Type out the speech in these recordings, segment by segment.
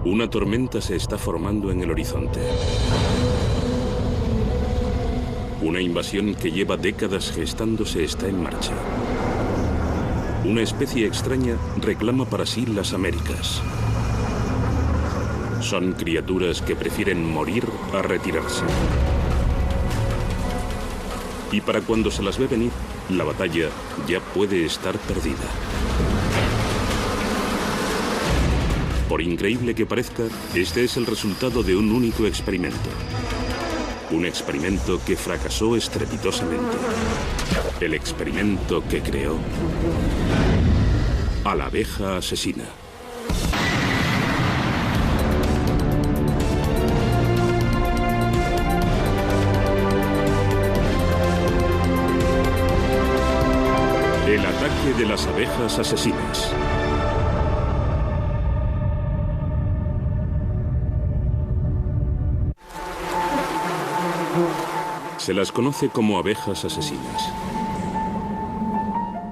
Una tormenta se está formando en el horizonte. Una invasión que lleva décadas gestándose está en marcha. Una especie extraña reclama para sí las Américas. Son criaturas que prefieren morir a retirarse. Y para cuando se las ve venir, la batalla ya puede estar perdida. Por increíble que parezca, este es el resultado de un único experimento. Un experimento que fracasó estrepitosamente. El experimento que creó a la abeja asesina. El ataque de las abejas asesinas. Se las conoce como abejas asesinas.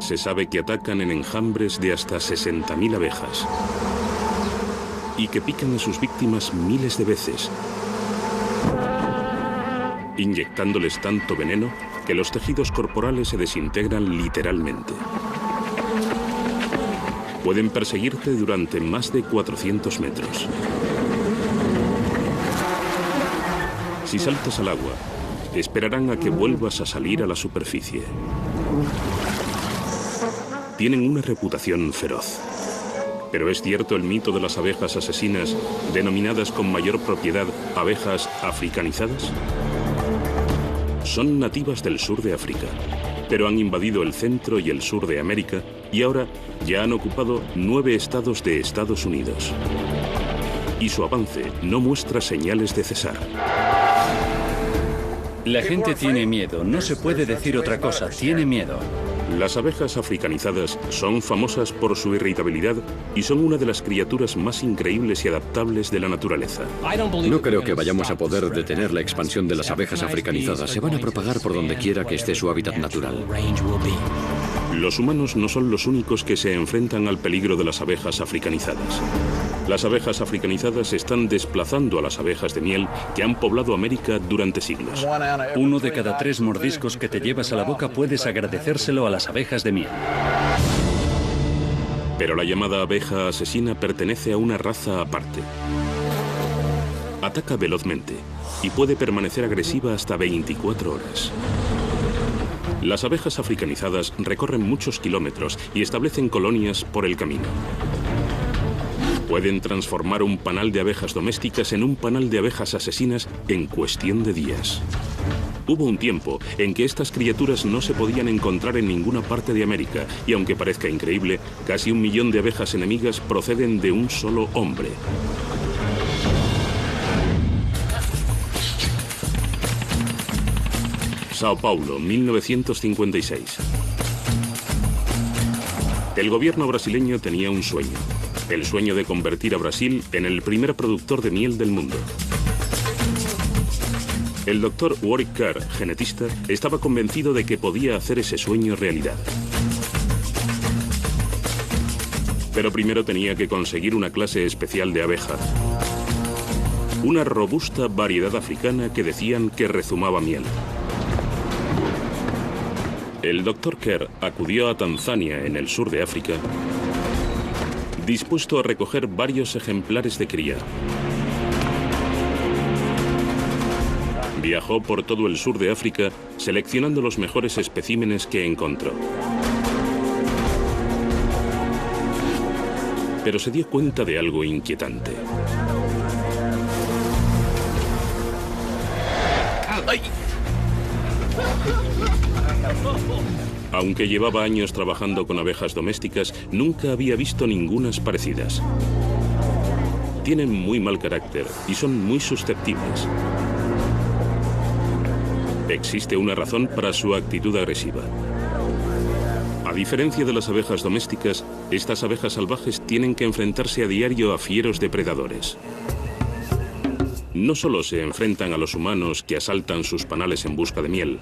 Se sabe que atacan en enjambres de hasta 60.000 abejas y que pican a sus víctimas miles de veces, inyectándoles tanto veneno que los tejidos corporales se desintegran literalmente. Pueden perseguirte durante más de 400 metros. Si saltas al agua, esperarán a que vuelvas a salir a la superficie. Tienen una reputación feroz. Pero ¿es cierto el mito de las abejas asesinas, denominadas con mayor propiedad abejas africanizadas? Son nativas del sur de África, pero han invadido el centro y el sur de América y ahora ya han ocupado 9 estados de Estados Unidos. Y su avance no muestra señales de cesar. La gente tiene miedo, no se puede decir otra cosa, tiene miedo. Las abejas africanizadas son famosas por su irritabilidad y son una de las criaturas más increíbles y adaptables de la naturaleza. No creo que vayamos a poder detener la expansión de las abejas africanizadas. Se van a propagar por donde quiera que esté su hábitat natural. Los humanos no son los únicos que se enfrentan al peligro de las abejas africanizadas. Las abejas africanizadas están desplazando a las abejas de miel que han poblado América durante siglos. 1 de cada 3 mordiscos que te llevas a la boca puedes agradecérselo a las abejas de miel. Pero la llamada abeja asesina pertenece a una raza aparte. Ataca velozmente y puede permanecer agresiva hasta 24 horas. Las abejas africanizadas recorren muchos kilómetros y establecen colonias por el camino. Pueden transformar un panal de abejas domésticas en un panal de abejas asesinas en cuestión de días. Hubo un tiempo en que estas criaturas no se podían encontrar en ninguna parte de América y aunque parezca increíble, casi 1 millón de abejas enemigas proceden de un solo hombre. Sao Paulo, 1956. El gobierno brasileño tenía un sueño. El sueño de convertir a Brasil en el primer productor de miel del mundo. El doctor Warwick Kerr, genetista, estaba convencido de que podía hacer ese sueño realidad. Pero primero tenía que conseguir una clase especial de abeja. Una robusta variedad africana que decían que rezumaba miel. El doctor Kerr acudió a Tanzania, en el sur de África, dispuesto a recoger varios ejemplares de cría. Viajó por todo el sur de África, seleccionando los mejores especímenes que encontró. Pero se dio cuenta de algo inquietante. ¡Ay! Aunque llevaba años trabajando con abejas domésticas, nunca había visto ningunas parecidas. Tienen muy mal carácter y son muy susceptibles. Existe una razón para su actitud agresiva. A diferencia de las abejas domésticas, estas abejas salvajes tienen que enfrentarse a diario a fieros depredadores. No solo se enfrentan a los humanos que asaltan sus panales en busca de miel,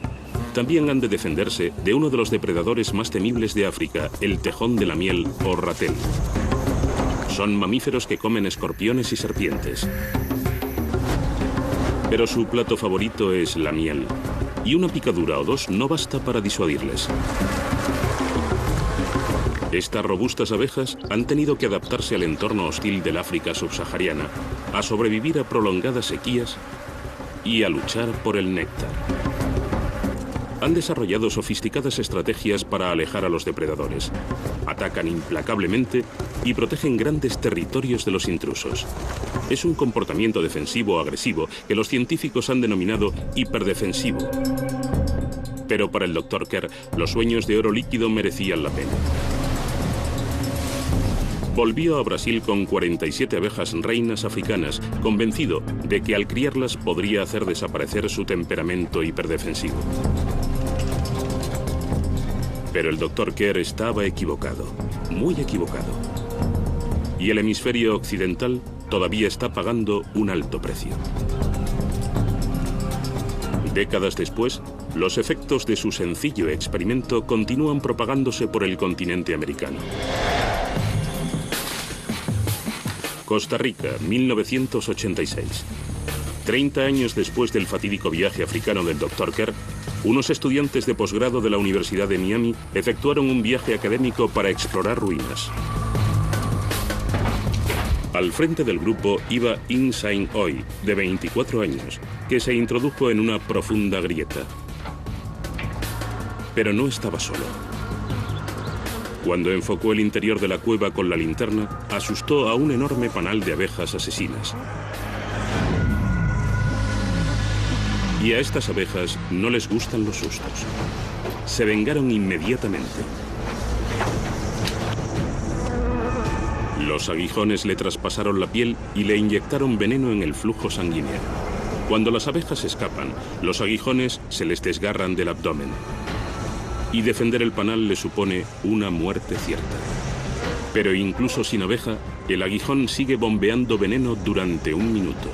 también han de defenderse de uno de los depredadores más temibles de África, el tejón de la miel o ratel. Son mamíferos que comen escorpiones y serpientes. Pero su plato favorito es la miel, y una picadura o dos no basta para disuadirles. Estas robustas abejas han tenido que adaptarse al entorno hostil del África subsahariana, a sobrevivir a prolongadas sequías y a luchar por el néctar. Han desarrollado sofisticadas estrategias para alejar a los depredadores. Atacan implacablemente y protegen grandes territorios de los intrusos. Es un comportamiento defensivo agresivo que los científicos han denominado hiperdefensivo. Pero para el Dr. Kerr, los sueños de oro líquido merecían la pena. Volvió a Brasil con 47 abejas reinas africanas, convencido de que al criarlas podría hacer desaparecer su temperamento hiperdefensivo. Pero el Dr. Kerr estaba equivocado, muy equivocado. Y el hemisferio occidental todavía está pagando un alto precio. Décadas después, los efectos de su sencillo experimento continúan propagándose por el continente americano. Costa Rica, 1986. 30 años después del fatídico viaje africano del Dr. Kerr, unos estudiantes de posgrado de la Universidad de Miami efectuaron un viaje académico para explorar ruinas. Al frente del grupo iba In Sain Oi, de 24 años, que se introdujo en una profunda grieta. Pero no estaba solo. Cuando enfocó el interior de la cueva con la linterna, asustó a un enorme panal de abejas asesinas. Y a estas abejas no les gustan los sustos. Se vengaron inmediatamente. Los aguijones le traspasaron la piel y le inyectaron veneno en el flujo sanguíneo. Cuando las abejas escapan, los aguijones se les desgarran del abdomen. Y defender el panal le supone una muerte cierta. Pero incluso sin abeja, el aguijón sigue bombeando veneno durante un minuto.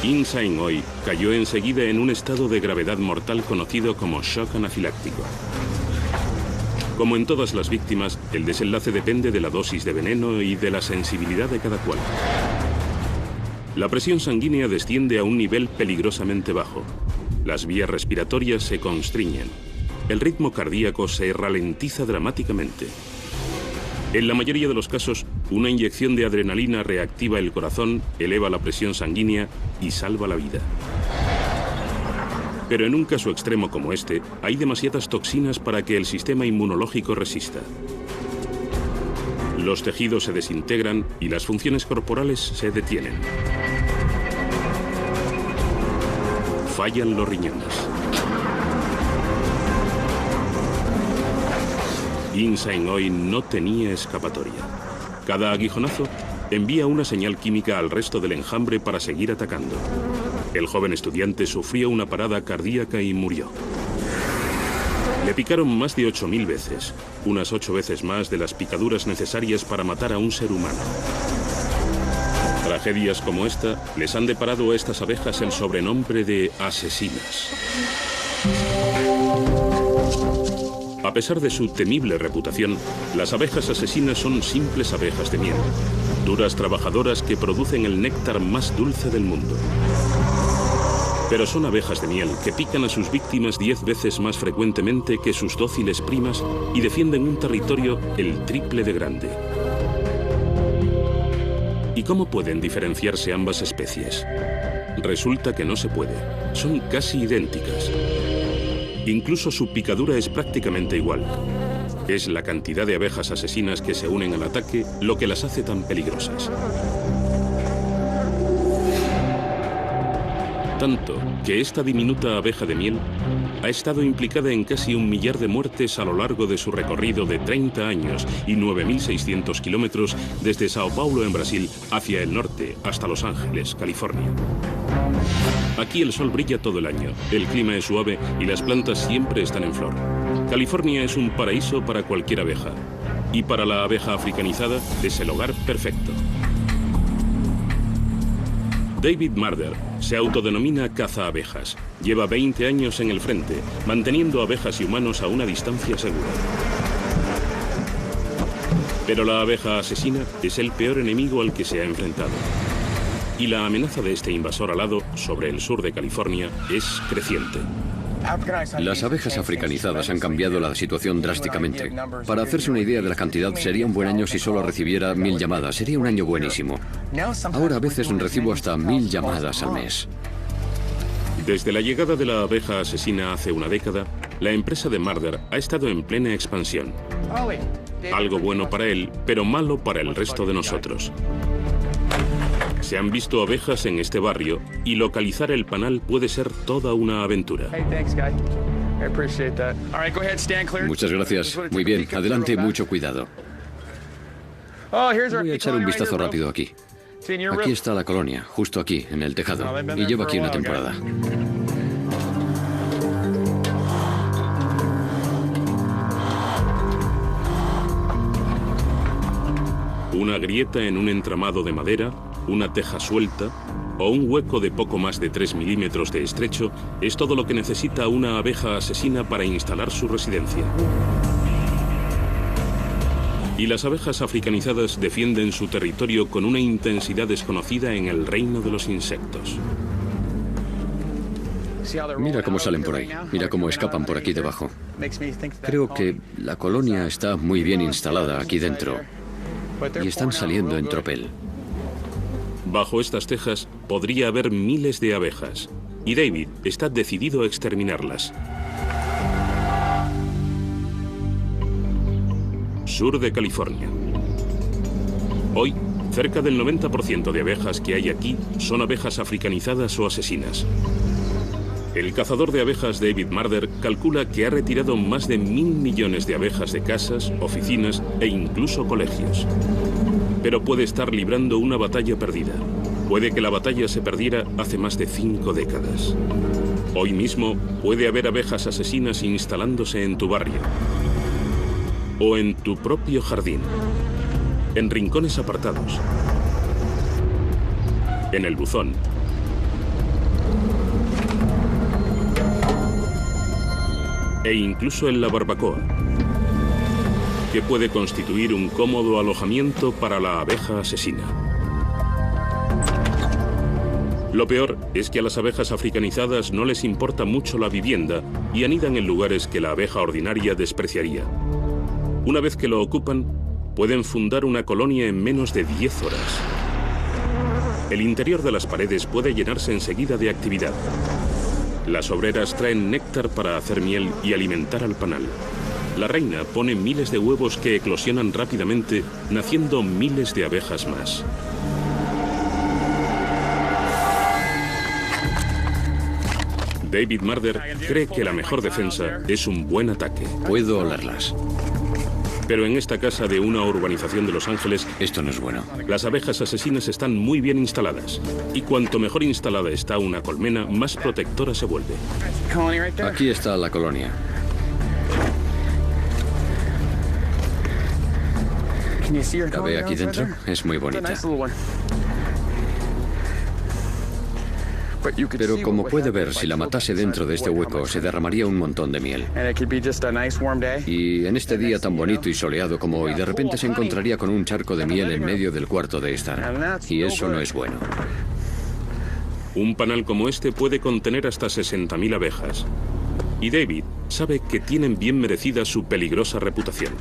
In Sain Oi cayó enseguida en un estado de gravedad mortal conocido como shock anafiláctico. Como en todas las víctimas, el desenlace depende de la dosis de veneno y de la sensibilidad de cada cual. La presión sanguínea desciende a un nivel peligrosamente bajo. Las vías respiratorias se constriñen. El ritmo cardíaco se ralentiza dramáticamente. En la mayoría de los casos, una inyección de adrenalina reactiva el corazón, eleva la presión sanguínea y salva la vida. Pero en un caso extremo como este, hay demasiadas toxinas para que el sistema inmunológico resista. Los tejidos se desintegran y las funciones corporales se detienen. Fallan los riñones. In Sain Oi no tenía escapatoria. Cada aguijonazo envía una señal química al resto del enjambre para seguir atacando. El joven estudiante sufrió una parada cardíaca y murió. Le picaron más de 8.000 veces, unas 8 veces más de las picaduras necesarias para matar a un ser humano. Tragedias como esta les han deparado a estas abejas el sobrenombre de asesinas. A pesar de su temible reputación, las abejas asesinas son simples abejas de miel, duras trabajadoras que producen el néctar más dulce del mundo. Pero son abejas de miel que pican a sus víctimas 10 veces más frecuentemente que sus dóciles primas y defienden un territorio el triple de grande. ¿Y cómo pueden diferenciarse ambas especies? Resulta que no se puede. Son casi idénticas. Incluso su picadura es prácticamente igual. Es la cantidad de abejas asesinas que se unen al ataque lo que las hace tan peligrosas. Tanto que esta diminuta abeja de miel ha estado implicada en casi 1 millar de muertes a lo largo de su recorrido de 30 años y 9.600 kilómetros desde Sao Paulo en Brasil hacia el norte hasta Los Ángeles, California. Aquí el sol brilla todo el año, el clima es suave y las plantas siempre están en flor. California es un paraíso para cualquier abeja. Y para la abeja africanizada es el hogar perfecto. David Marder se autodenomina cazaabejas. Lleva 20 años en el frente, manteniendo abejas y humanos a una distancia segura. Pero la abeja asesina es el peor enemigo al que se ha enfrentado. Y la amenaza de este invasor alado sobre el sur de California es creciente. Las abejas africanizadas han cambiado la situación drásticamente. Para hacerse una idea de la cantidad, sería un buen año si solo recibiera 1000 llamadas. Sería un año buenísimo. Ahora a veces recibo hasta 1000 llamadas al mes. Desde la llegada de la abeja asesina hace una década, la empresa de Marder ha estado en plena expansión. Algo bueno para él, pero malo para el resto de nosotros. Se han visto abejas en este barrio y localizar el panal puede ser toda una aventura. Muchas gracias. Muy bien, adelante, mucho cuidado. Voy a echar un vistazo rápido aquí. Aquí está la colonia, justo aquí, en el tejado. Y llevo aquí una temporada. Una grieta en un entramado de madera, una teja suelta o un hueco de poco más de 3 milímetros de estrecho es todo lo que necesita una abeja asesina para instalar su residencia. Y las abejas africanizadas defienden su territorio con una intensidad desconocida en el reino de los insectos. Mira cómo salen por ahí, mira cómo escapan por aquí debajo. Creo que la colonia está muy bien instalada aquí dentro y están saliendo en tropel. Bajo estas tejas podría haber miles de abejas y David está decidido a exterminarlas. Sur de California. Hoy, cerca del 90% de abejas que hay aquí son abejas africanizadas o asesinas. El cazador de abejas David Marder calcula que ha retirado más de 1000 millones de abejas de casas, oficinas e incluso colegios. Pero puede estar librando una batalla perdida. Puede que la batalla se perdiera hace más de 5 décadas. Hoy mismo puede haber abejas asesinas instalándose en tu barrio. O en tu propio jardín. En rincones apartados. En el buzón. E incluso en la barbacoa, que puede constituir un cómodo alojamiento para la abeja asesina. Lo peor es que a las abejas africanizadas no les importa mucho la vivienda y anidan en lugares que la abeja ordinaria despreciaría. Una vez que lo ocupan, pueden fundar una colonia en menos de 10 horas. El interior de las paredes puede llenarse enseguida de actividad. Las obreras traen néctar para hacer miel y alimentar al panal. La reina pone miles de huevos que eclosionan rápidamente, naciendo miles de abejas más. David Marder cree que la mejor defensa es un buen ataque. Puedo olerlas. Pero en esta casa de una urbanización de Los Ángeles, esto no es bueno. Las abejas asesinas están muy bien instaladas. Y cuanto mejor instalada está una colmena, más protectora se vuelve. Aquí está la colonia. ¿La ve aquí dentro? Es muy bonita. Pero como puede ver, si la matase dentro de este hueco, se derramaría un montón de miel. Y en este día tan bonito y soleado como hoy, de repente se encontraría con un charco de miel en medio del cuarto de estar. Y eso no es bueno. Un panal como este puede contener hasta 60.000 abejas. Y David sabe que tienen bien merecida su peligrosa reputación.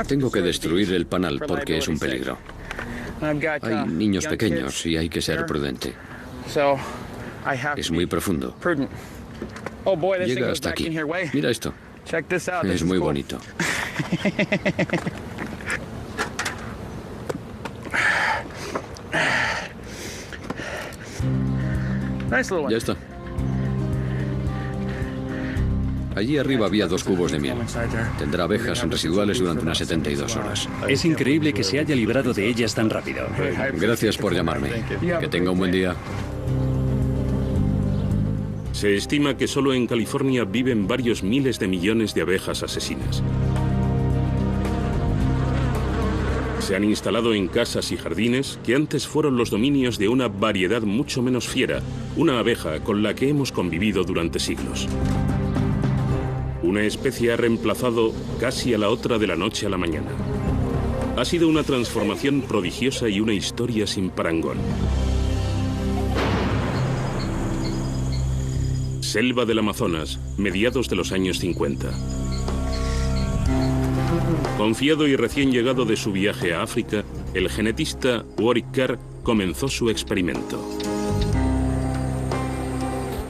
Tengo que destruir el panal porque es un peligro. Hay niños pequeños y hay que ser prudente. Es muy profundo. Llega hasta aquí. Mira esto. Es muy bonito. Ya está. Allí arriba había 2 cubos de miel. Tendrá abejas residuales durante unas 72 horas. Es increíble que se haya librado de ellas tan rápido. Gracias por llamarme. Que tenga un buen día. Se estima que solo en California viven varios miles de millones de abejas asesinas. Se han instalado en casas y jardines que antes fueron los dominios de una variedad mucho menos fiera, una abeja con la que hemos convivido durante siglos. Una especie ha reemplazado casi a la otra de la noche a la mañana. Ha sido una transformación prodigiosa y una historia sin parangón. Selva del Amazonas, mediados de los años 50. Confiado y recién llegado de su viaje a África, el genetista Warwick Kerr comenzó su experimento.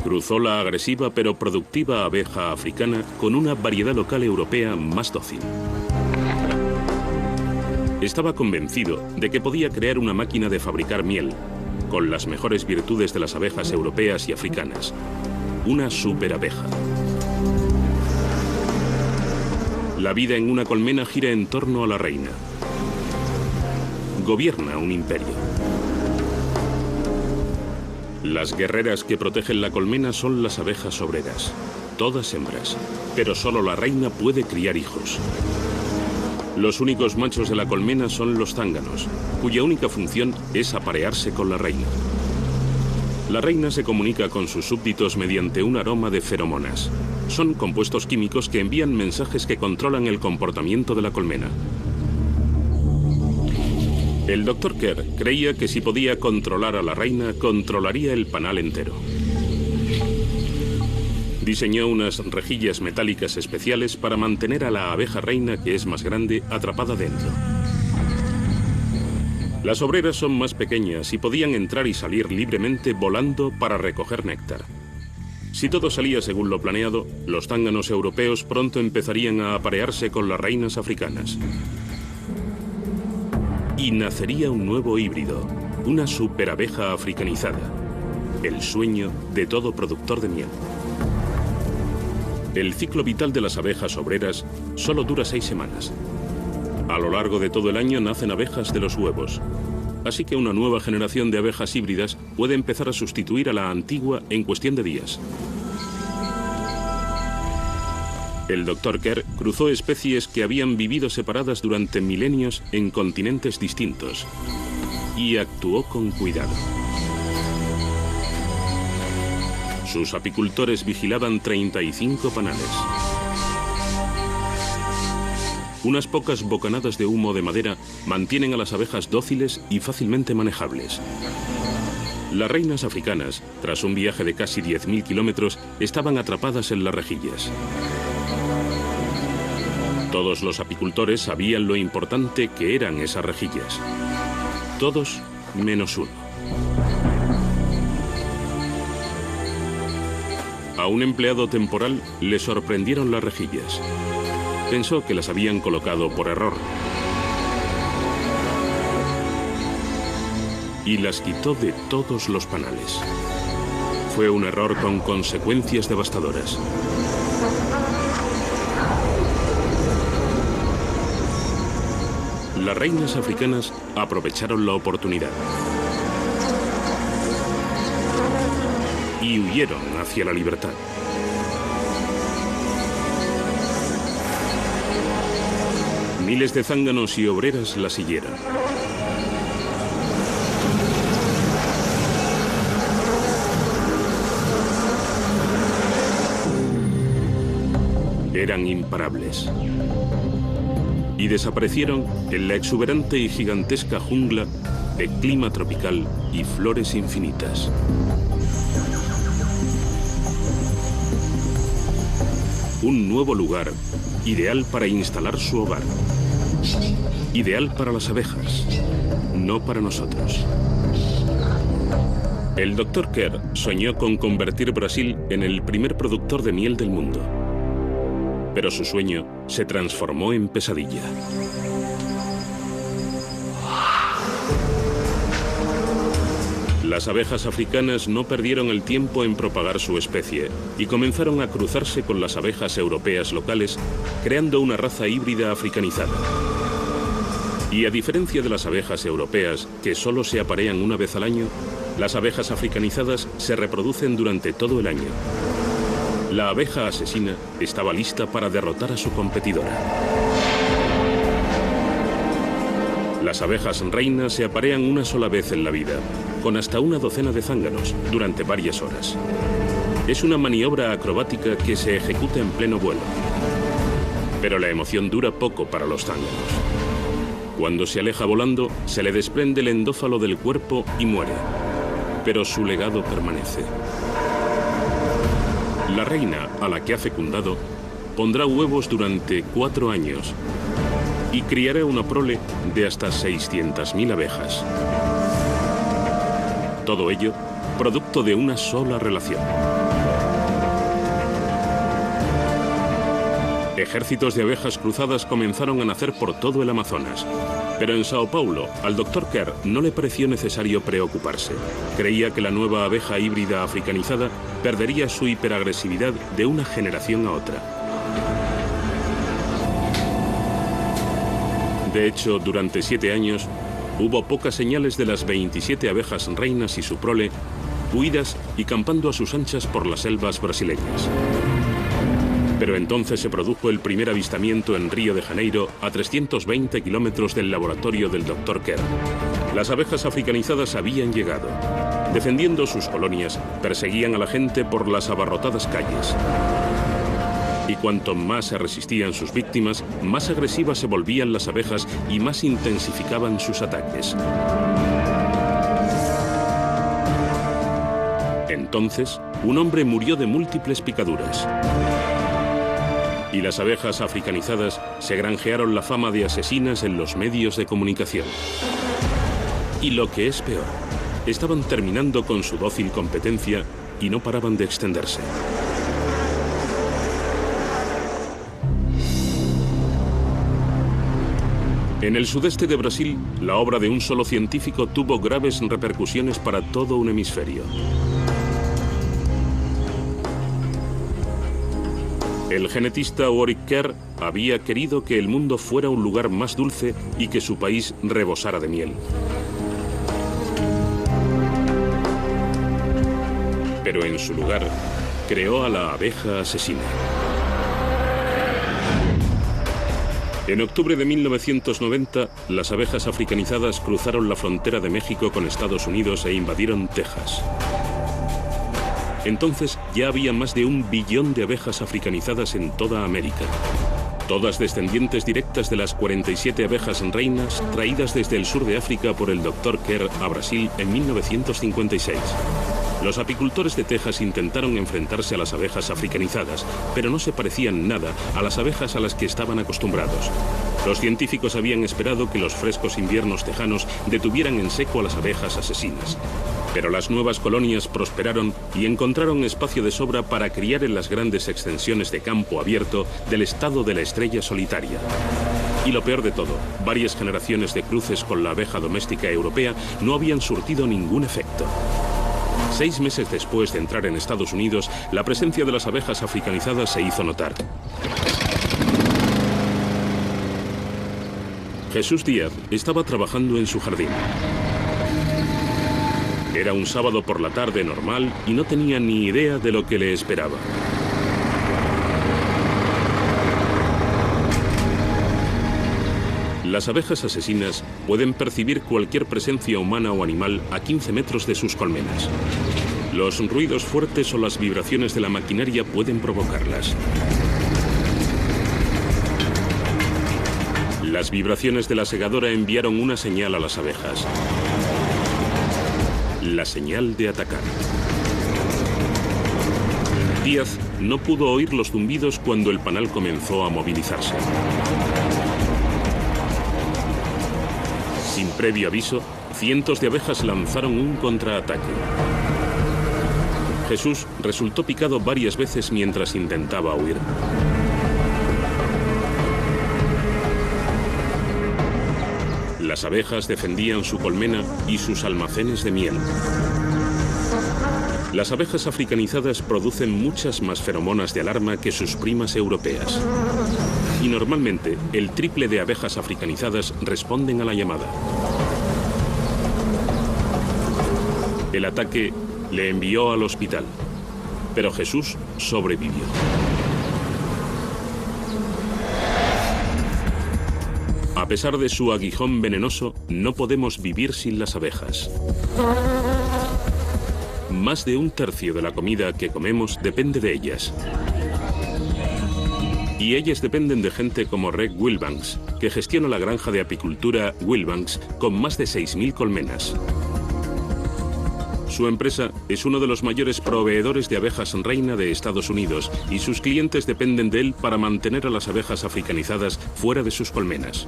Cruzó la agresiva pero productiva abeja africana con una variedad local europea más dócil. Estaba convencido de que podía crear una máquina de fabricar miel, con las mejores virtudes de las abejas europeas y africanas. Una superabeja. La vida en una colmena gira en torno a la reina. Gobierna un imperio. Las guerreras que protegen la colmena son las abejas obreras, todas hembras, pero solo la reina puede criar hijos. Los únicos machos de la colmena son los zánganos, cuya única función es aparearse con la reina. La reina se comunica con sus súbditos mediante un aroma de feromonas. Son compuestos químicos que envían mensajes que controlan el comportamiento de la colmena. El Dr. Kerr creía que si podía controlar a la reina, controlaría el panal entero. Diseñó unas rejillas metálicas especiales para mantener a la abeja reina, que es más grande, atrapada dentro. Las obreras son más pequeñas y podían entrar y salir libremente volando para recoger néctar. Si todo salía según lo planeado, los zánganos europeos pronto empezarían a aparearse con las reinas africanas. Y nacería un nuevo híbrido, una superabeja africanizada, el sueño de todo productor de miel. El ciclo vital de las abejas obreras solo dura 6 semanas. A lo largo de todo el año nacen abejas de los huevos, así que una nueva generación de abejas híbridas puede empezar a sustituir a la antigua en cuestión de días. El Dr. Kerr cruzó especies que habían vivido separadas durante milenios en continentes distintos y actuó con cuidado. Sus apicultores vigilaban 35 panales. Unas pocas bocanadas de humo de madera mantienen a las abejas dóciles y fácilmente manejables. Las reinas africanas, tras un viaje de casi 10.000 kilómetros, estaban atrapadas en las rejillas. Todos los apicultores sabían lo importante que eran esas rejillas. Todos menos uno. A un empleado temporal le sorprendieron las rejillas. Pensó que las habían colocado por error. Y las quitó de todos los panales. Fue un error con consecuencias devastadoras. Las reinas africanas aprovecharon la oportunidad y huyeron hacia la libertad. Miles de zánganos y obreras la siguieron. Eran imparables. Y desaparecieron en la exuberante y gigantesca jungla de clima tropical y flores infinitas. Un nuevo lugar, ideal para instalar su hogar. Ideal para las abejas, no para nosotros. El Dr. Kerr soñó con convertir Brasil en el primer productor de miel del mundo. Pero su sueño se transformó en pesadilla. Las abejas africanas no perdieron el tiempo en propagar su especie y comenzaron a cruzarse con las abejas europeas locales, creando una raza híbrida africanizada. Y a diferencia de las abejas europeas, que solo se aparean una vez al año, las abejas africanizadas se reproducen durante todo el año. La abeja asesina estaba lista para derrotar a su competidora. Las abejas reinas se aparean una sola vez en la vida, con hasta una docena de zánganos, durante varias horas. Es una maniobra acrobática que se ejecuta en pleno vuelo. Pero la emoción dura poco para los zánganos. Cuando se aleja volando, se le desprende el endófalo del cuerpo y muere. Pero su legado permanece. La reina, a la que ha fecundado, pondrá huevos durante 4 años y criará una prole de hasta 600.000 abejas. Todo ello producto de una sola relación. Ejércitos de abejas cruzadas comenzaron a nacer por todo el Amazonas. Pero en Sao Paulo, al Dr. Kerr no le pareció necesario preocuparse. Creía que la nueva abeja híbrida africanizada perdería su hiperagresividad de una generación a otra. De hecho, durante 7 años, hubo pocas señales de las 27 abejas reinas y su prole, huidas y campando a sus anchas por las selvas brasileñas. Pero entonces se produjo el primer avistamiento en Río de Janeiro, a 320 kilómetros del laboratorio del Dr. Kerr. Las abejas africanizadas habían llegado. Defendiendo sus colonias, perseguían a la gente por las abarrotadas calles. Y cuanto más se resistían sus víctimas, más agresivas se volvían las abejas y más intensificaban sus ataques. Entonces, un hombre murió de múltiples picaduras. Y las abejas africanizadas se granjearon la fama de asesinas en los medios de comunicación. Y lo que es peor, estaban terminando con su dócil competencia y no paraban de extenderse. En el sudeste de Brasil, la obra de un solo científico tuvo graves repercusiones para todo un hemisferio. El genetista Warwick Kerr había querido que el mundo fuera un lugar más dulce y que su país rebosara de miel. Pero en su lugar, creó a la abeja asesina. En octubre de 1990, las abejas africanizadas cruzaron la frontera de México con Estados Unidos e invadieron Texas. Entonces ya había más de 1 billón de abejas africanizadas en toda América. Todas descendientes directas de las 47 abejas reinas traídas desde el sur de África por el Dr. Kerr a Brasil en 1956. Los apicultores de Texas intentaron enfrentarse a las abejas africanizadas, pero no se parecían nada a las abejas a las que estaban acostumbrados. Los científicos habían esperado que los frescos inviernos tejanos detuvieran en seco a las abejas asesinas. Pero las nuevas colonias prosperaron y encontraron espacio de sobra para criar en las grandes extensiones de campo abierto del estado de la estrella solitaria. Y lo peor de todo, varias generaciones de cruces con la abeja doméstica europea no habían surtido ningún efecto. 6 meses después de entrar en Estados Unidos, la presencia de las abejas africanizadas se hizo notar. Jesús Díaz estaba trabajando en su jardín. Era un sábado por la tarde normal y no tenía ni idea de lo que le esperaba. Las abejas asesinas pueden percibir cualquier presencia humana o animal a 15 metros de sus colmenas. Los ruidos fuertes o las vibraciones de la maquinaria pueden provocarlas. Las vibraciones de la segadora enviaron una señal a las abejas. La señal de atacar. Díaz no pudo oír los zumbidos cuando el panal comenzó a movilizarse. Sin previo aviso, cientos de abejas lanzaron un contraataque. Jesús resultó picado varias veces mientras intentaba huir. Las abejas defendían su colmena y sus almacenes de miel. Las abejas africanizadas producen muchas más feromonas de alarma que sus primas europeas. Y normalmente, el triple de abejas africanizadas responden a la llamada. El ataque le envió al hospital, pero Jesús sobrevivió. A pesar de su aguijón venenoso, no podemos vivir sin las abejas. Más de 1/3 de la comida que comemos depende de ellas. y ellas dependen de gente como Greg Wilbanks, que gestiona la granja de apicultura Wilbanks con más de 6.000 colmenas. Su empresa es uno de los mayores proveedores de abejas reina de Estados Unidos y sus clientes dependen de él para mantener a las abejas africanizadas fuera de sus colmenas.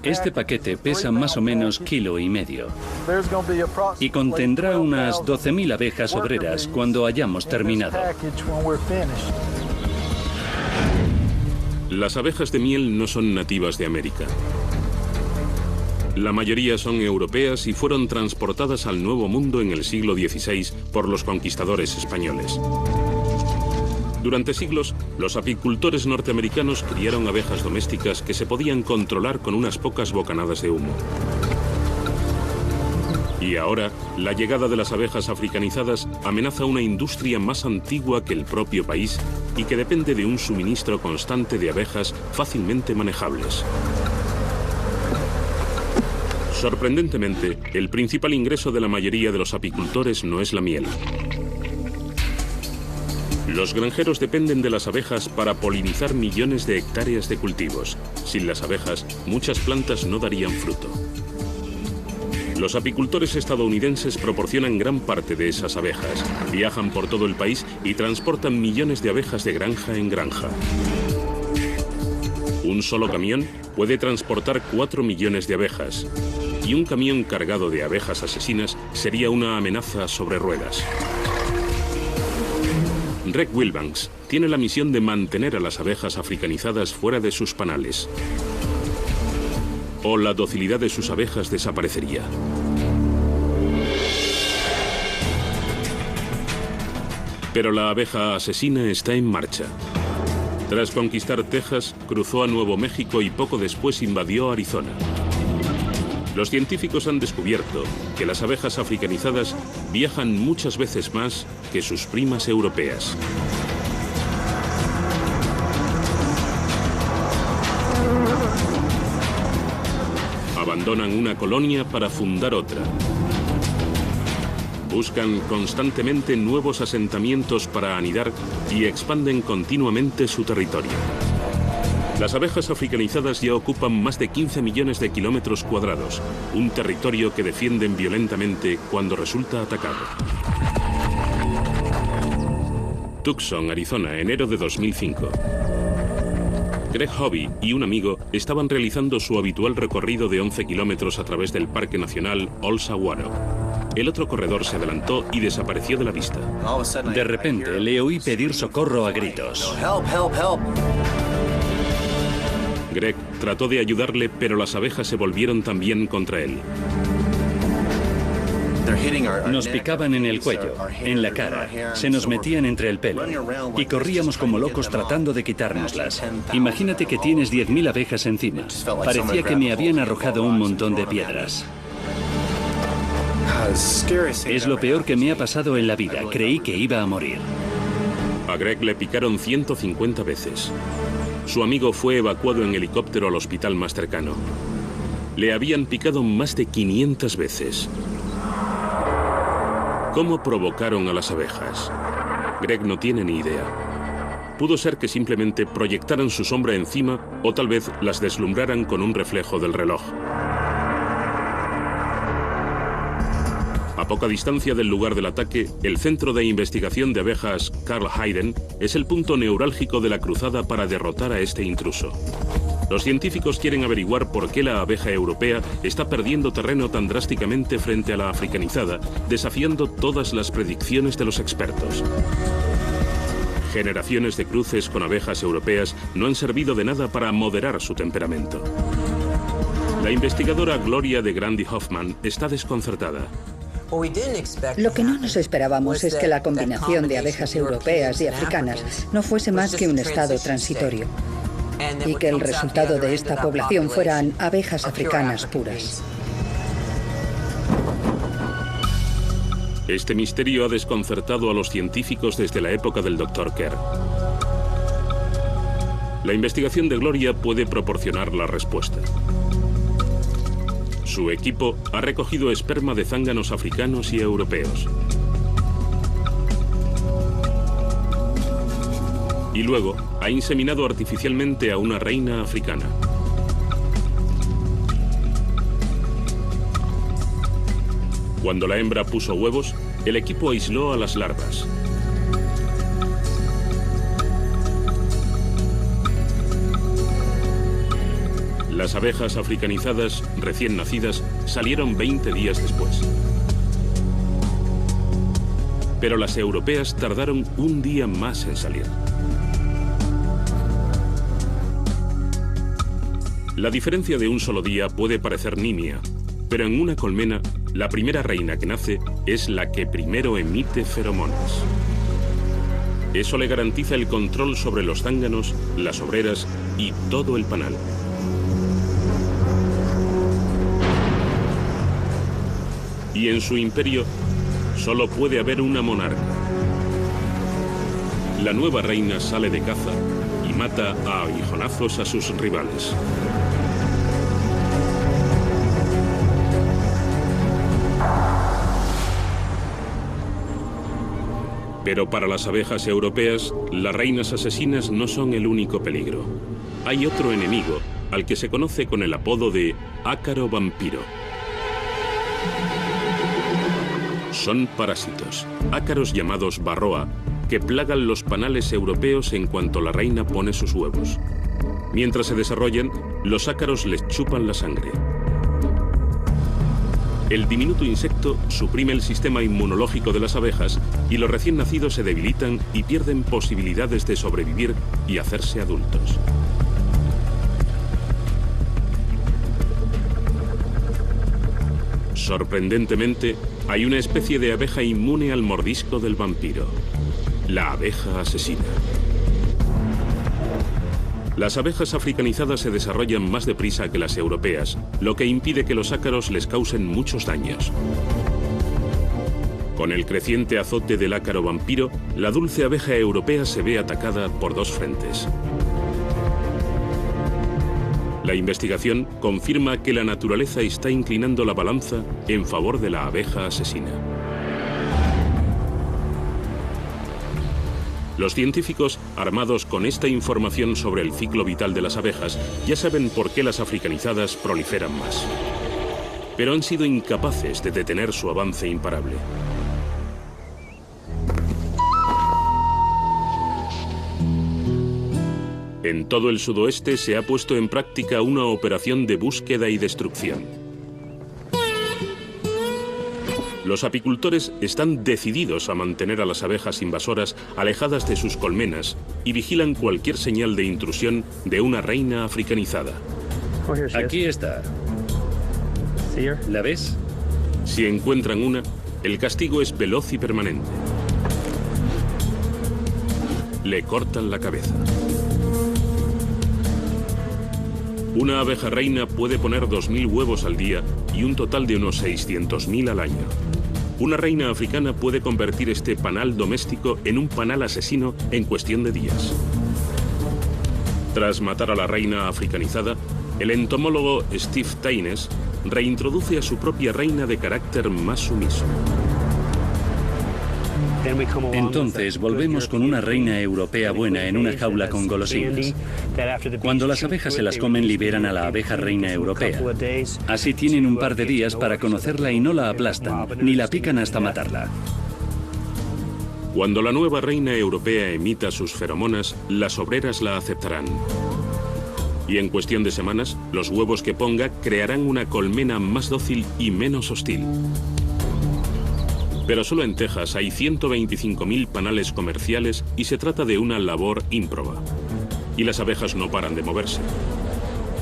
Este paquete pesa más o menos 1,5 kilos y contendrá unas 12.000 abejas obreras cuando hayamos terminado. Las abejas de miel no son nativas de América. La mayoría son europeas y fueron transportadas al Nuevo Mundo en el siglo XVI por los conquistadores españoles. Durante siglos, los apicultores norteamericanos criaron abejas domésticas que se podían controlar con unas pocas bocanadas de humo. Y ahora, la llegada de las abejas africanizadas amenaza una industria más antigua que el propio país y que depende de un suministro constante de abejas fácilmente manejables. Sorprendentemente, el principal ingreso de la mayoría de los apicultores no es la miel. Los granjeros dependen de las abejas para polinizar millones de hectáreas de cultivos. Sin las abejas, muchas plantas no darían fruto. Los apicultores estadounidenses proporcionan gran parte de esas abejas, viajan por todo el país y transportan millones de abejas de granja en granja. Un solo camión puede transportar 4 millones de abejas, y un camión cargado de abejas asesinas sería una amenaza sobre ruedas. Greg Wilbanks tiene la misión de mantener a las abejas africanizadas fuera de sus panales, o la docilidad de sus abejas desaparecería. Pero la abeja asesina está en marcha. Tras conquistar Texas, cruzó a Nuevo México y poco después invadió Arizona. Los científicos han descubierto que las abejas africanizadas viajan muchas veces más que sus primas europeas. Abandonan una colonia para fundar otra. Buscan constantemente nuevos asentamientos para anidar y expanden continuamente su territorio. Las abejas africanizadas ya ocupan más de 15 millones de kilómetros cuadrados, un territorio que defienden violentamente cuando resulta atacado. Tucson, Arizona, enero de 2005. Greg Hobby y un amigo estaban realizando su habitual recorrido de 11 kilómetros a través del Parque Nacional Old Saguaro. El otro corredor se adelantó y desapareció de la vista. De repente le oí pedir socorro a gritos. Greg trató de ayudarle, pero las abejas se volvieron también contra él. Nos picaban en el cuello, en la cara, se nos metían entre el pelo y corríamos como locos tratando de quitárnoslas. Imagínate que tienes 10.000 abejas encima. Parecía que me habían arrojado un montón de piedras. Es lo peor que me ha pasado en la vida. Creí que iba a morir. A Greg le picaron 150 veces. Su amigo fue evacuado en helicóptero al hospital más cercano. Le habían picado más de 500 veces. ¿Cómo provocaron a las abejas? Greg no tiene ni idea. Pudo ser que simplemente proyectaran su sombra encima o tal vez las deslumbraran con un reflejo del reloj. A poca distancia del lugar del ataque, el Centro de Investigación de Abejas Carl Hayden es el punto neurálgico de la cruzada para derrotar a este intruso. Los científicos quieren averiguar por qué la abeja europea está perdiendo terreno tan drásticamente frente a la africanizada, desafiando todas las predicciones de los expertos. Generaciones de cruces con abejas europeas no han servido de nada para moderar su temperamento. La investigadora Gloria de Grandi Hoffman está desconcertada. Lo que no nos esperábamos es que la combinación de abejas europeas y africanas no fuese más que un estado transitorio y que el resultado de esta población fueran abejas africanas puras. Este misterio ha desconcertado a los científicos desde la época del Dr. Kerr. La investigación de Gloria puede proporcionar la respuesta. Su equipo ha recogido esperma de zánganos africanos y europeos. y luego ha inseminado artificialmente a una reina africana. Cuando la hembra puso huevos, el equipo aisló a las larvas. Las abejas africanizadas, recién nacidas, salieron 20 días después. Pero las europeas tardaron un día más en salir. La diferencia de un solo día puede parecer nimia, pero en una colmena, la primera reina que nace es la que primero emite feromonas. Eso le garantiza el control sobre los zánganos, las obreras y todo el panal. Y en su imperio solo puede haber una monarca. La nueva reina sale de caza y mata a aguijonazos a sus rivales. Pero para las abejas europeas, las reinas asesinas no son el único peligro. Hay otro enemigo, al que se conoce con el apodo de ácaro vampiro. Son parásitos, ácaros llamados varroa, que plagan los panales europeos en cuanto la reina pone sus huevos. Mientras se desarrollan, los ácaros les chupan la sangre. El diminuto insecto suprime el sistema inmunológico de las abejas y los recién nacidos se debilitan y pierden posibilidades de sobrevivir y hacerse adultos. Sorprendentemente, hay una especie de abeja inmune al mordisco del vampiro, la abeja asesina. Las abejas africanizadas se desarrollan más deprisa que las europeas, lo que impide que los ácaros les causen muchos daños. Con el creciente azote del ácaro vampiro, la dulce abeja europea se ve atacada por dos frentes. La investigación confirma que la naturaleza está inclinando la balanza en favor de la abeja asesina. Los científicos, armados con esta información sobre el ciclo vital de las abejas, ya saben por qué las africanizadas proliferan más. Pero han sido incapaces de detener su avance imparable. En todo el sudoeste se ha puesto en práctica una operación de búsqueda y destrucción. Los apicultores están decididos a mantener a las abejas invasoras alejadas de sus colmenas y vigilan cualquier señal de intrusión de una reina africanizada. Aquí está. ¿La ves? Si encuentran una, el castigo es veloz y permanente. Le cortan la cabeza. Una abeja reina puede poner 2.000 huevos al día y un total de unos 600.000 al año. Una reina africana puede convertir este panal doméstico en un panal asesino en cuestión de días. Tras matar a la reina africanizada, el entomólogo Steve Taines reintroduce a su propia reina de carácter más sumiso. Entonces volvemos con una reina europea buena en una jaula con golosinas. Cuando las abejas se las comen, liberan a la abeja reina europea. Así tienen un par de días para conocerla y no la aplastan, ni la pican hasta matarla. Cuando la nueva reina europea emita sus feromonas, las obreras la aceptarán. Y en cuestión de semanas, los huevos que ponga crearán una colmena más dócil y menos hostil. Pero solo en Texas hay 125.000 panales comerciales y se trata de una labor ímproba. Y las abejas no paran de moverse.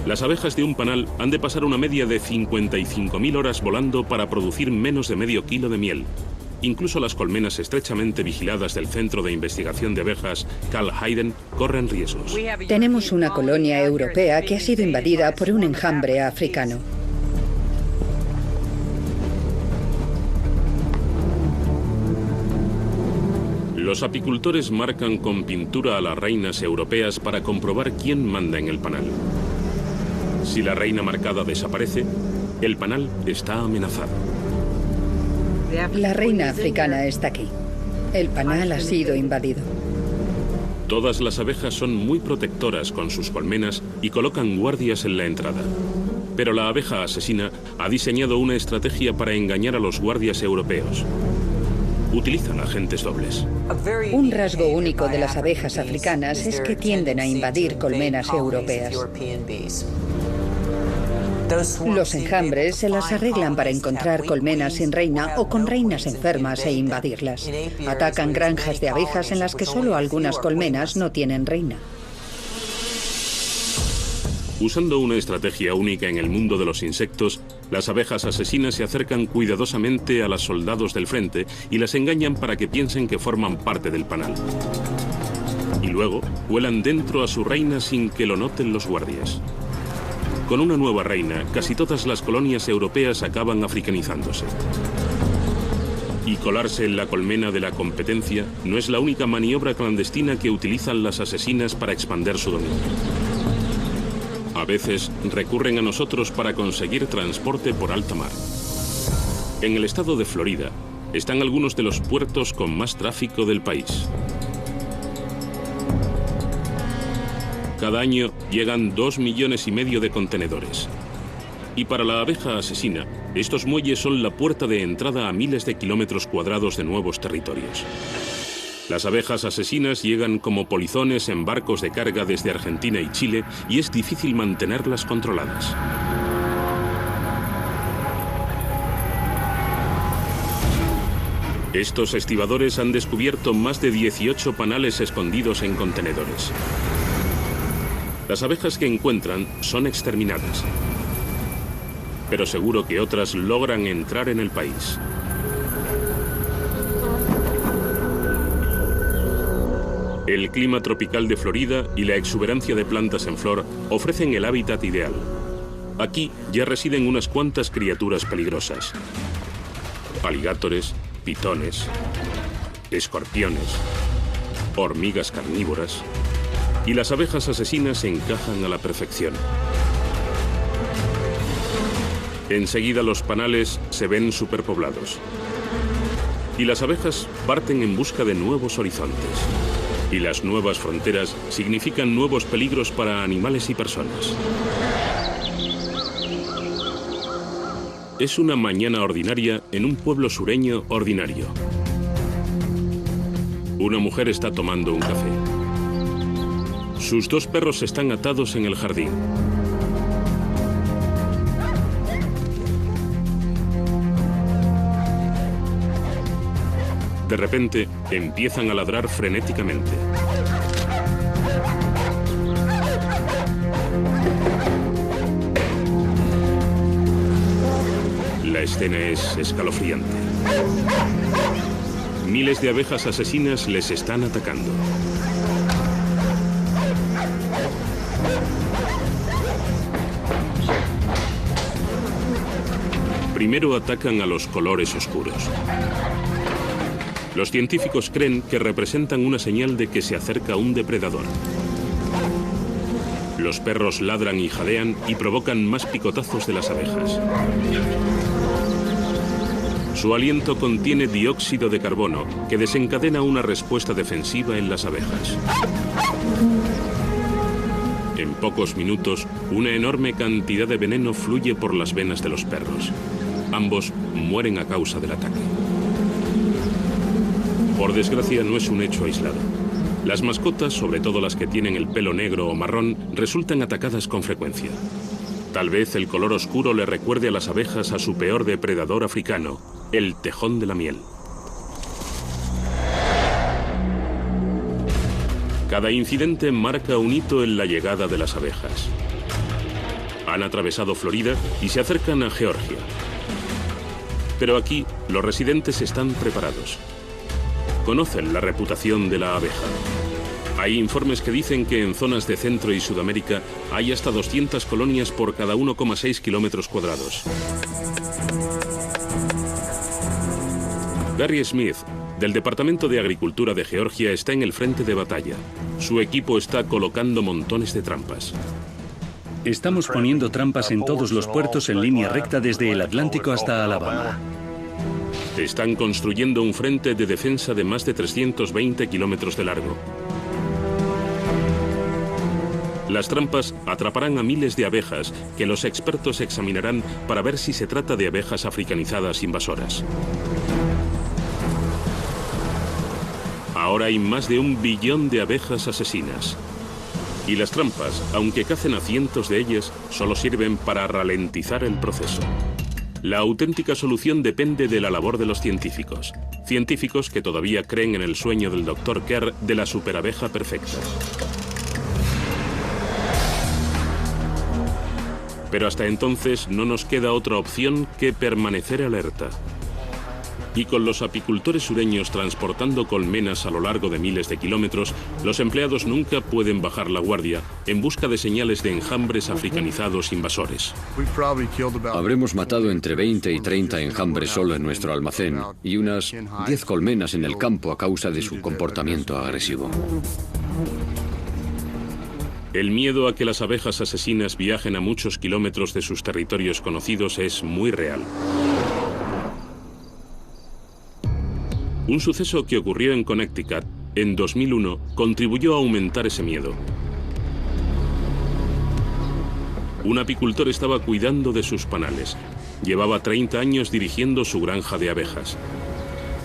Las abejas de un panal han de pasar una media de 55.000 horas volando para producir menos de medio kilo de miel. Incluso las colmenas estrechamente vigiladas del Centro de Investigación de Abejas Carl Hayden corren riesgos. Tenemos una colonia europea que ha sido invadida por un enjambre africano. Los apicultores marcan con pintura a las reinas europeas para comprobar quién manda en el panal. Si la reina marcada desaparece, el panal está amenazado. La reina africana está aquí. El panal ha sido invadido. Todas las abejas son muy protectoras con sus colmenas y colocan guardias en la entrada. Pero la abeja asesina ha diseñado una estrategia para engañar a los guardias europeos. Utilizan agentes dobles. Un rasgo único de las abejas africanas es que tienden a invadir colmenas europeas. Los enjambres se las arreglan para encontrar colmenas sin reina o con reinas enfermas e invadirlas. Atacan granjas de abejas en las que solo algunas colmenas no tienen reina. Usando una estrategia única en el mundo de los insectos, las abejas asesinas se acercan cuidadosamente a los soldados del frente y las engañan para que piensen que forman parte del panal. Y luego cuelan dentro a su reina sin que lo noten los guardias. Con una nueva reina, casi todas las colonias europeas acaban africanizándose. Y colarse en la colmena de la competencia no es la única maniobra clandestina que utilizan las asesinas para expandir su dominio. A veces recurren a nosotros para conseguir transporte por alta mar. En el estado de Florida están algunos de los puertos con más tráfico del país. Cada año llegan 2,5 millones de contenedores. Y para la abeja asesina, estos muelles son la puerta de entrada a miles de kilómetros cuadrados de nuevos territorios. Las abejas asesinas llegan como polizones en barcos de carga desde Argentina y Chile y es difícil mantenerlas controladas. Estos estibadores han descubierto más de 18 panales escondidos en contenedores. Las abejas que encuentran son exterminadas, pero seguro que otras logran entrar en el país. El clima tropical de Florida y la exuberancia de plantas en flor ofrecen el hábitat ideal. Aquí ya residen unas cuantas criaturas peligrosas: aligátores, pitones, escorpiones, hormigas carnívoras, y las abejas asesinas encajan a la perfección. Enseguida los panales se ven superpoblados. Y las abejas parten en busca de nuevos horizontes. Y las nuevas fronteras significan nuevos peligros para animales y personas. Es una mañana ordinaria en un pueblo sureño ordinario. Una mujer está tomando un café. Sus 2 perros están atados en el jardín. De repente, empiezan a ladrar frenéticamente. La escena es escalofriante. Miles de abejas asesinas les están atacando. Primero atacan a los colores oscuros. Los científicos creen que representan una señal de que se acerca un depredador. Los perros ladran y jadean y provocan más picotazos de las abejas. Su aliento contiene dióxido de carbono, que desencadena una respuesta defensiva en las abejas. En pocos minutos, una enorme cantidad de veneno fluye por las venas de los perros. Ambos mueren a causa del ataque. Por desgracia, no es un hecho aislado. Las mascotas, sobre todo las que tienen el pelo negro o marrón, resultan atacadas con frecuencia. Tal vez el color oscuro le recuerde a las abejas a su peor depredador africano, el tejón de la miel. Cada incidente marca un hito en la llegada de las abejas. Han atravesado Florida y se acercan a Georgia. Pero aquí, los residentes están preparados. Conocen la reputación de la abeja. Hay informes que dicen que en zonas de Centro y Sudamérica hay hasta 200 colonias por cada 1,6 kilómetros cuadrados. Gary Smith, del Departamento de Agricultura de Georgia, está en el frente de batalla. Su equipo está colocando montones de trampas. Estamos poniendo trampas en todos los puertos en línea recta desde el Atlántico hasta Alabama. Están construyendo un frente de defensa de más de 320 kilómetros de largo. Las trampas atraparán a miles de abejas que los expertos examinarán para ver si se trata de abejas africanizadas invasoras. Ahora hay más de 1 billón de abejas asesinas. Y las trampas, aunque cacen a cientos de ellas, solo sirven para ralentizar el proceso. La auténtica solución depende de la labor de los científicos. Científicos que todavía creen en el sueño del Dr. Kerr de la superabeja perfecta. Pero hasta entonces no nos queda otra opción que permanecer alerta. Y con los apicultores sureños transportando colmenas a lo largo de miles de kilómetros, los empleados nunca pueden bajar la guardia en busca de señales de enjambres africanizados invasores. Habremos matado entre 20 y 30 enjambres solo en nuestro almacén y unas 10 colmenas en el campo a causa de su comportamiento agresivo. El miedo a que las abejas asesinas viajen a muchos kilómetros de sus territorios conocidos es muy real. Un suceso que ocurrió en Connecticut en 2001 contribuyó a aumentar ese miedo. Un apicultor estaba cuidando de sus panales. Llevaba 30 años dirigiendo su granja de abejas.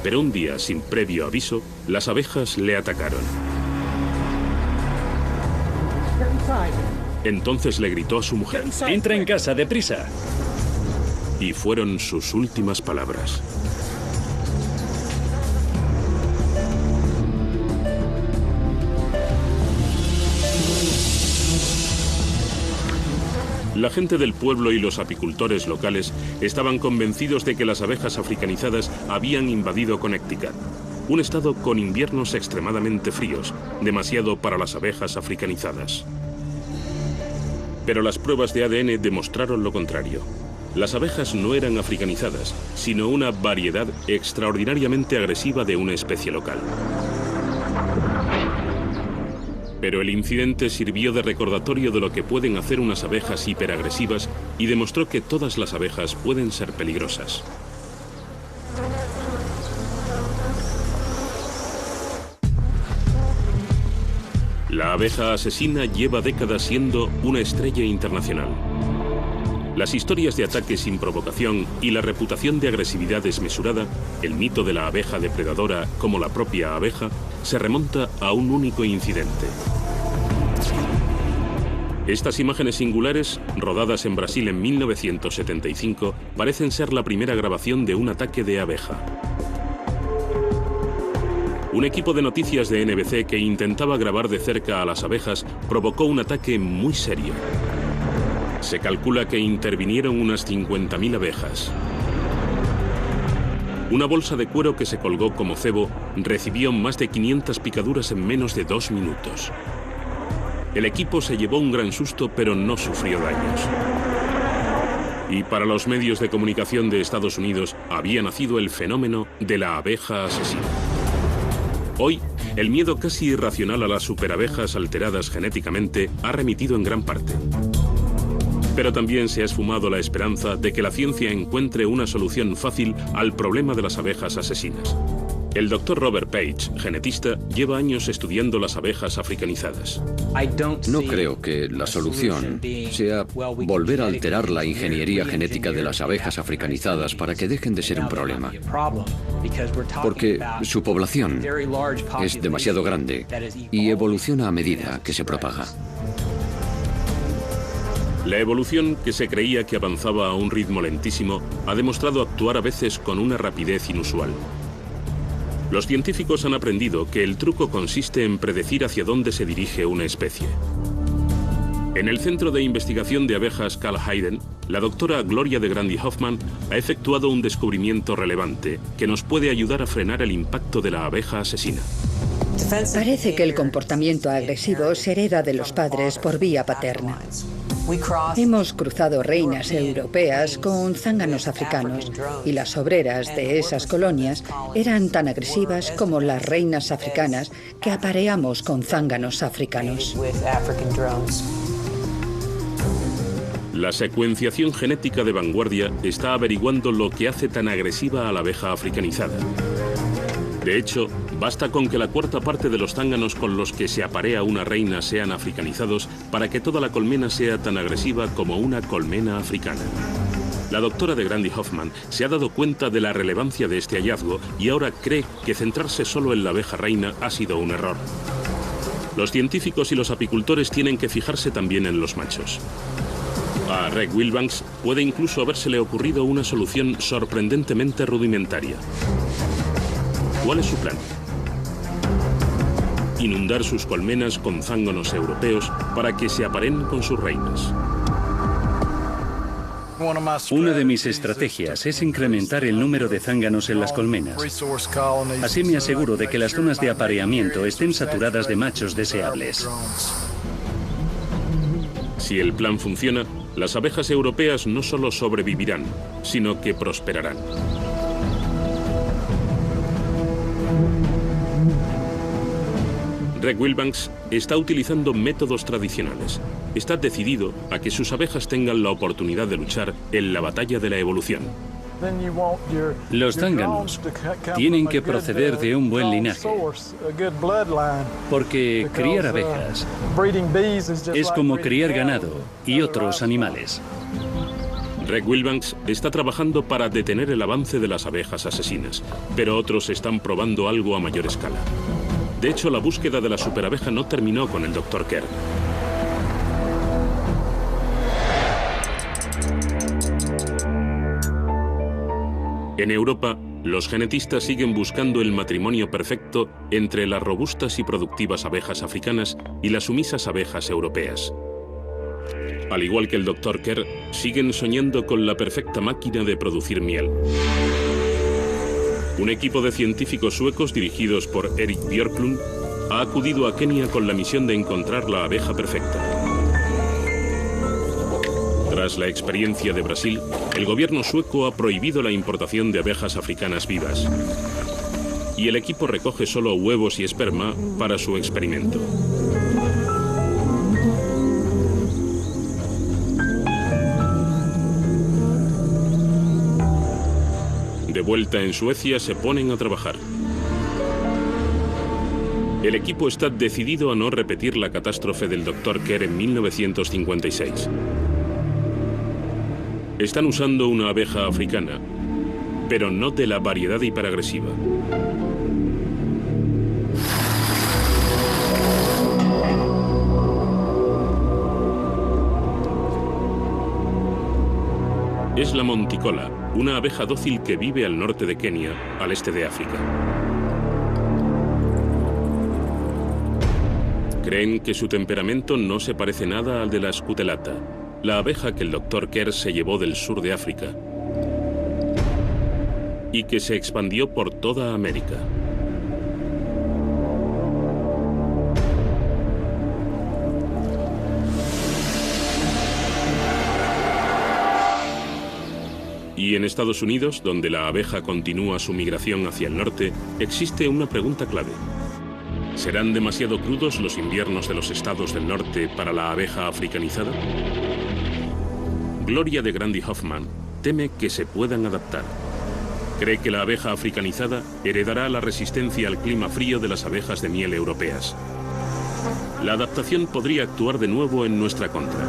Pero un día, sin previo aviso, las abejas le atacaron. Entonces le gritó a su mujer. ¡Entra en casa, deprisa! Y fueron sus últimas palabras. La gente del pueblo y los apicultores locales estaban convencidos de que las abejas africanizadas habían invadido Connecticut, un estado con inviernos extremadamente fríos, demasiado para las abejas africanizadas. Pero las pruebas de ADN demostraron lo contrario. Las abejas no eran africanizadas, sino una variedad extraordinariamente agresiva de una especie local. Pero el incidente sirvió de recordatorio de lo que pueden hacer unas abejas hiperagresivas y demostró que todas las abejas pueden ser peligrosas. La abeja asesina lleva décadas siendo una estrella internacional. Las historias de ataques sin provocación y la reputación de agresividad desmesurada, el mito de la abeja depredadora como la propia abeja, se remonta a un único incidente. Estas imágenes singulares, rodadas en Brasil en 1975, parecen ser la primera grabación de un ataque de abeja. Un equipo de noticias de NBC que intentaba grabar de cerca a las abejas provocó un ataque muy serio. Se calcula que intervinieron unas 50.000 abejas. Una bolsa de cuero que se colgó como cebo recibió más de 500 picaduras en menos de 2 minutos. El equipo se llevó un gran susto, pero no sufrió daños. Y para los medios de comunicación de Estados Unidos había nacido el fenómeno de la abeja asesina. Hoy, el miedo casi irracional a las superabejas alteradas genéticamente ha remitido en gran parte. Pero también se ha esfumado la esperanza de que la ciencia encuentre una solución fácil al problema de las abejas asesinas. El Dr. Robert Page, genetista, lleva años estudiando las abejas africanizadas. No creo que la solución sea volver a alterar la ingeniería genética de las abejas africanizadas para que dejen de ser un problema. Porque su población es demasiado grande y evoluciona a medida que se propaga. La evolución, que se creía que avanzaba a un ritmo lentísimo, ha demostrado actuar a veces con una rapidez inusual. Los científicos han aprendido que el truco consiste en predecir hacia dónde se dirige una especie. En el Centro de Investigación de Abejas Carl Hayden, la doctora Gloria de Grandi Hoffman ha efectuado un descubrimiento relevante que nos puede ayudar a frenar el impacto de la abeja asesina. Parece que el comportamiento agresivo se hereda de los padres por vía paterna. Hemos cruzado reinas europeas con zánganos africanos y las obreras de esas colonias eran tan agresivas como las reinas africanas que apareamos con zánganos africanos. La secuenciación genética de vanguardia está averiguando lo que hace tan agresiva a la abeja africanizada. De hecho, Basta con que la cuarta parte de los zánganos con los que se aparea una reina sean africanizados para que toda la colmena sea tan agresiva como una colmena africana. La doctora de Grandy Hoffman se ha dado cuenta de la relevancia de este hallazgo y ahora cree que centrarse solo en la abeja reina ha sido un error. Los científicos y los apicultores tienen que fijarse también en los machos. A Reg Wilbanks puede incluso habérsele ocurrido una solución sorprendentemente rudimentaria. ¿Cuál es su plan? Inundar sus colmenas con zánganos europeos para que se aparen con sus reinas. Una de mis estrategias es incrementar el número de zánganos en las colmenas. Así me aseguro de que las zonas de apareamiento estén saturadas de machos deseables. Si el plan funciona, las abejas europeas no solo sobrevivirán, sino que prosperarán. Reg Wilbanks está utilizando métodos tradicionales. Está decidido a que sus abejas tengan la oportunidad de luchar en la batalla de la evolución. Los zánganos tienen que proceder de un buen linaje, porque criar abejas es como criar ganado y otros animales. Reg Wilbanks está trabajando para detener el avance de las abejas asesinas, pero otros están probando algo a mayor escala. De hecho, la búsqueda de la superabeja no terminó con el Dr. Kerr. En Europa, los genetistas siguen buscando el matrimonio perfecto entre las robustas y productivas abejas africanas y las sumisas abejas europeas. Al igual que el Dr. Kerr, siguen soñando con la perfecta máquina de producir miel. Un equipo de científicos suecos dirigidos por Erik Björklund ha acudido a Kenia con la misión de encontrar la abeja perfecta. Tras la experiencia de Brasil, el gobierno sueco ha prohibido la importación de abejas africanas vivas. Y el equipo recoge solo huevos y esperma para su experimento. De vuelta en Suecia, se ponen a trabajar. El equipo está decidido a no repetir la catástrofe del Dr. Kerr en 1956. Están usando una abeja africana, pero no de la variedad hiperagresiva. Es la monticola, una abeja dócil que vive al norte de Kenia, al este de África. Creen que su temperamento no se parece nada al de la scutelata, la abeja que el Dr. Kerr se llevó del sur de África y que se expandió por toda América. Y en Estados Unidos, donde la abeja continúa su migración hacia el norte, existe una pregunta clave. ¿Serán demasiado crudos los inviernos de los estados del norte para la abeja africanizada? Gloria de Grandy Hoffman teme que se puedan adaptar. Cree que la abeja africanizada heredará la resistencia al clima frío de las abejas de miel europeas. La adaptación podría actuar de nuevo en nuestra contra.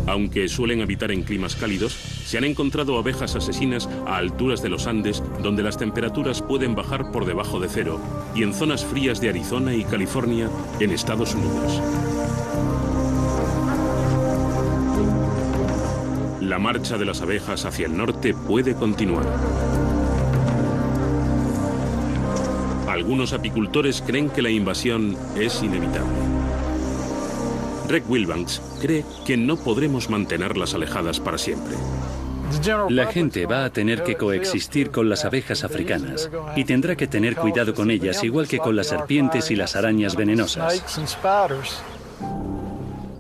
Aunque suelen habitar en climas cálidos, se han encontrado abejas asesinas a alturas de los Andes, donde las temperaturas pueden bajar por debajo de cero, y en zonas frías de Arizona y California, en Estados Unidos. La marcha de las abejas hacia el norte puede continuar. Algunos apicultores creen que la invasión es inevitable. Reg Wilbanks cree que no podremos mantenerlas alejadas para siempre. La gente va a tener que coexistir con las abejas africanas y tendrá que tener cuidado con ellas, igual que con las serpientes y las arañas venenosas.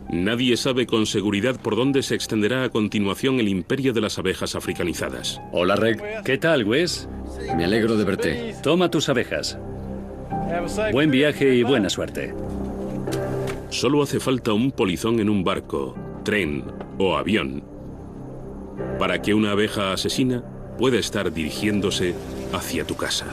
Nadie sabe con seguridad por dónde se extenderá a continuación el imperio de las abejas africanizadas. Hola, Reg. ¿Qué tal, Wes? Me alegro de verte. Toma tus abejas. Buen viaje y buena suerte. Solo hace falta un polizón en un barco, tren o avión para que una abeja asesina pueda estar dirigiéndose hacia tu casa.